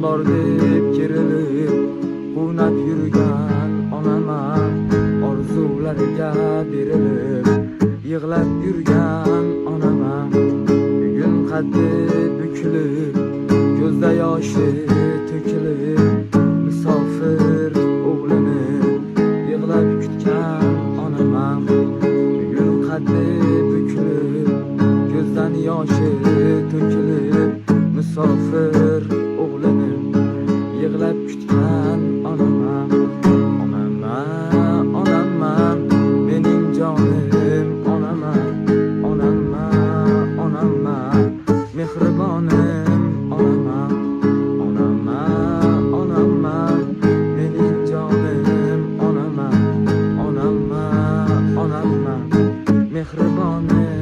bor deb kerilib quvnab yurgan onaman, orzularga berilib yig'lab yurgan onaman. Bugun qaddi bukilib ko'zda yoshi to'kilib musofir o'g'lini yig'lab kutgan onaman. Bugun qaddi bukilib ko'zdan yoshi to'kilib musofir o'g'lini yig'lab kutgan onaman. Onaman, onaman, mening jonim onaman, onaman, onaman, mehribonim onaman, onaman, onaman, mening jonim onaman, onaman, onaman, mehribonim.